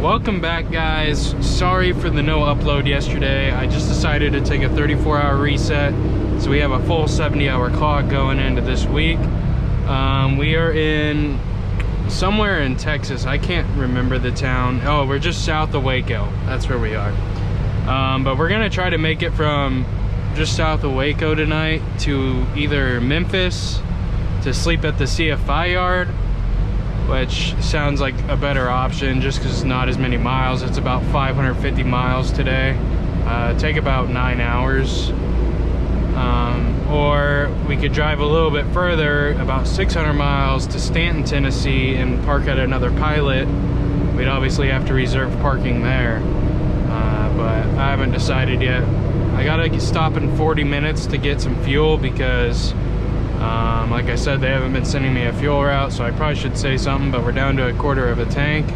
Welcome back, guys. Sorry for the no upload yesterday. I just decided to take a 34-hour reset, so we have a full 70-hour clock going into this week. We are in somewhere in Texas. I can't remember the town. Oh, we're just south of Waco. That's where we are. But we're gonna try to make it from just south of Waco tonight to either Memphis to sleep at the CFI yard, which sounds like a better option just because it's not as many miles. It's about 550 miles today. Take about 9 hours. Or we could drive a little bit further, about 600 miles to Stanton, Tennessee, and park at another Pilot. We'd obviously have to reserve parking there, but I haven't decided yet. I gotta stop in 40 minutes to get some fuel because like I said, they haven't been sending me a fuel route, so I probably should say something, but we're down to a quarter of a tank,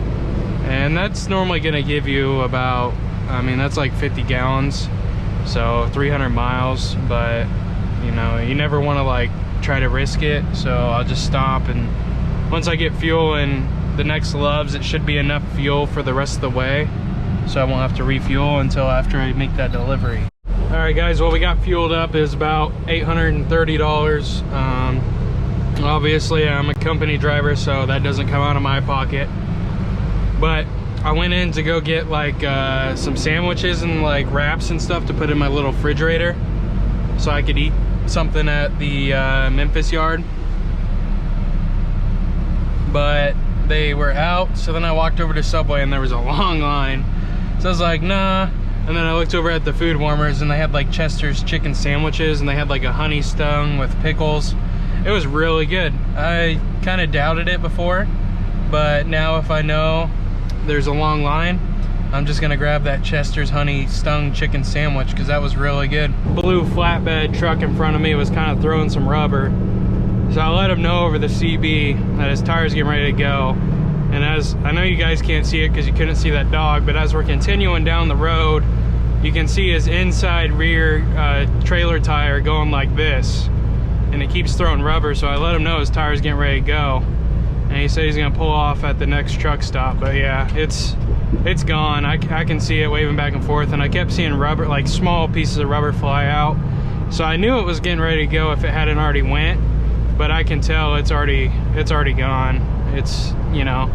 and that's normally gonna give you about, I mean, that's like 50 gallons, so 300 miles, but you know, you never want to like try to risk it, so I'll just stop, and once I get fuel in the next Loves, it should be enough fuel for the rest of the way, so I won't have to refuel until after I make that delivery. All right, guys, what we got fueled up is about $830. Obviously, I'm a company driver, so that doesn't come out of my pocket. But I went in to go get like some sandwiches and like wraps and stuff to put in my little refrigerator so I could eat something at the Memphis yard. But they were out, so then I walked over to Subway and there was a long line. So I was like, nah. And then I looked over at the food warmers and they had like Chester's chicken sandwiches and they had like a honey stung with pickles. It was really good. I kind of doubted it before, but now if I know there's a long line, I'm just gonna grab that Chester's honey stung chicken sandwich because that was really good. Blue flatbed truck in front of me was kind of throwing some rubber. So I let him know over the CB that his tire's getting ready to go. And as, I know you guys can't see it because you couldn't see that dog, but as we're continuing down the road, you can see his inside rear trailer tire going like this. And it keeps throwing rubber, so I let him know his tire's getting ready to go. And he said he's gonna pull off at the next truck stop. But yeah, it's gone. I can see it waving back and forth, and I kept seeing rubber, like small pieces of rubber fly out. So I knew it was getting ready to go if it hadn't already went, but I can tell it's already gone. It's, you know,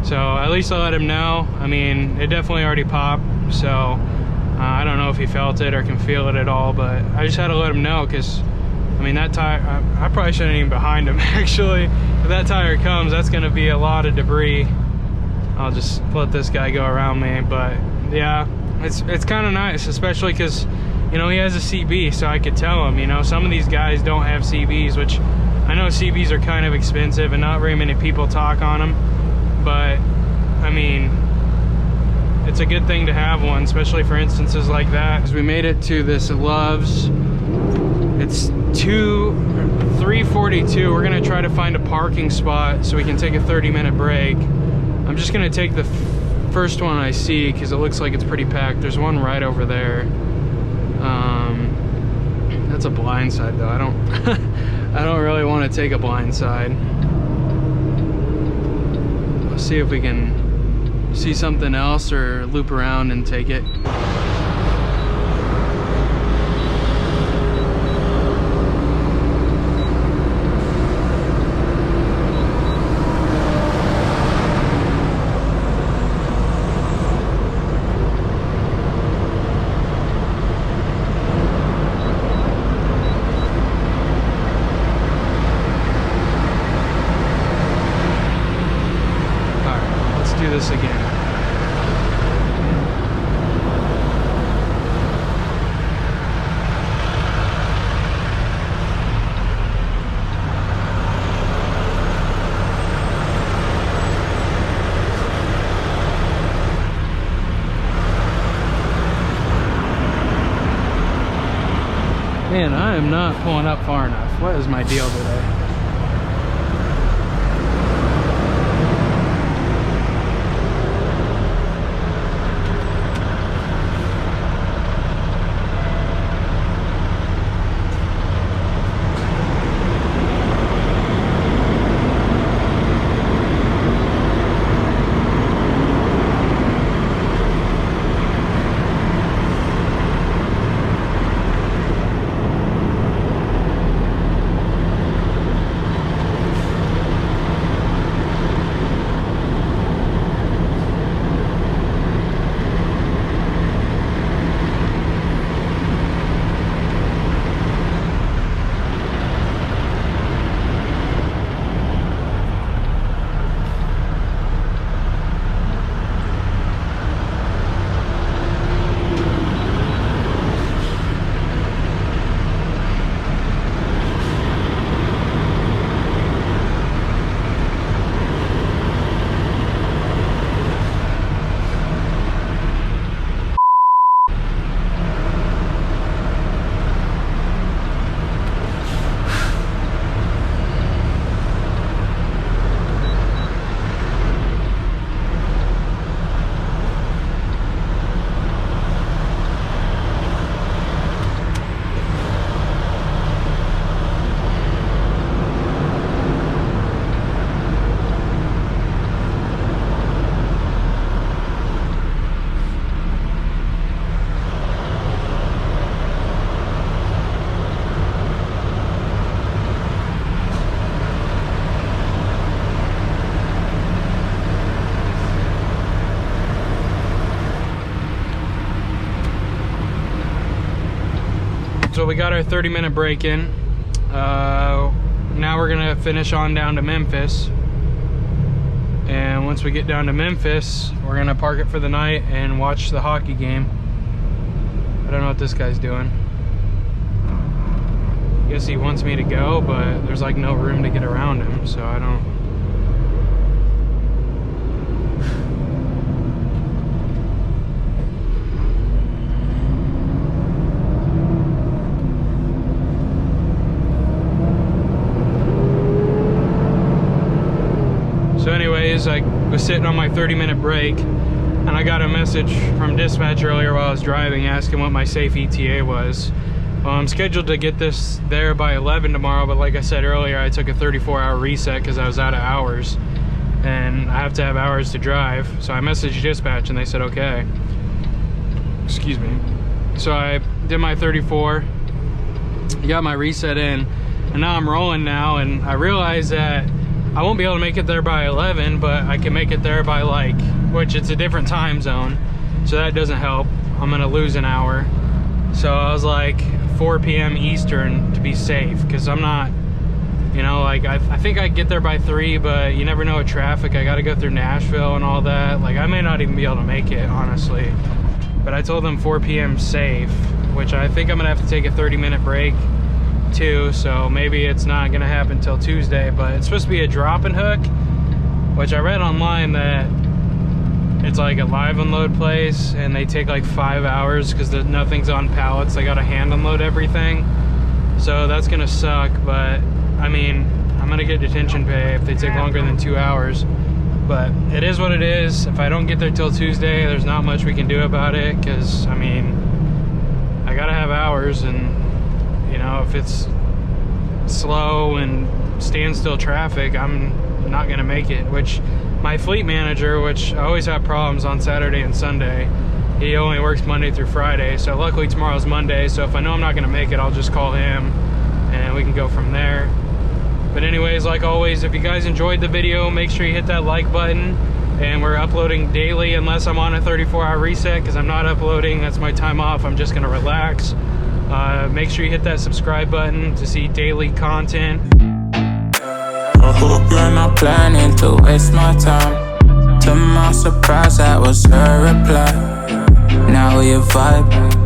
so at least I let him know. I mean, it definitely already popped, so I don't know if he felt it or can feel it at all, but I just had to let him know because, I mean, that tire, I probably shouldn't even behind him actually. If that tire comes, that's gonna be a lot of debris. I'll just let this guy go around me, but yeah, it's kind of nice, especially because, you know, he has a CB, so I could tell him, you know, some of these guys don't have CBs, which I know CBs are kind of expensive and not very many people talk on them, but I mean, it's a good thing to have one, especially for instances like that. As we made it to this Loves, it's 3:42. We're gonna try to find a parking spot so we can take a 30-minute break. I'm just gonna take the first one I see because it looks like it's pretty packed. There's one right over there. That's a blind side though. I don't I don't really want to take a blind side. Let's see if we can see something else or loop around and take it. This again. Man, I am not pulling up far enough. What is my deal today? So we got our 30-minute break in. Now we're gonna finish on down to Memphis. And once we get down to Memphis, we're gonna park it for the night and watch the hockey game. I don't know what this guy's doing. I guess he wants me to go, but there's like no room to get around him, so I don't. So anyways, I was sitting on my 30-minute break and I got a message from dispatch earlier while I was driving asking what my safe ETA was. Well, I'm scheduled to get this there by 11 tomorrow, but like I said earlier, I took a 34-hour reset because I was out of hours and I have to have hours to drive. So I messaged dispatch and they said okay. Excuse me. So I did my 34, got my reset in, and now I'm rolling now, and I realized that I won't be able to make it there by 11, but I can make it there by like, which it's a different time zone, so that doesn't help. I'm gonna lose an hour. So I was like 4 p.m. Eastern to be safe, because I'm not, you know, like I think I get there by 3, but you never know with traffic. I gotta go through Nashville and all that. Like I may not even be able to make it, honestly. But I told them 4 p.m. safe, which I think I'm gonna have to take a 30-minute break too, so maybe it's not gonna happen till Tuesday. But it's supposed to be a drop and hook, which I read online that it's like a live unload place and they take like 5 hours because nothing's on pallets. They gotta hand unload everything, so that's gonna suck. But I mean, I'm gonna get detention pay if they take longer than 2 hours, but it is what it is. If I don't get there till Tuesday, there's not much we can do about it, because I mean, I gotta have hours, and you know, if it's slow and standstill traffic, I'm not gonna make it. Which my fleet manager, which I always have problems on Saturday and Sunday, he only works Monday through Friday, so luckily tomorrow's Monday, so if I know I'm not gonna make it, I'll just call him and we can go from there. But anyways, like always, if you guys enjoyed the video, make sure you hit that like button. And we're uploading daily unless I'm on a 34-hour reset, because I'm not uploading. That's my time off. I'm just gonna relax. Make sure you hit that subscribe button to see daily content. I hope you're not planning to waste my time. To my surprise, that was her reply. Now we vibe.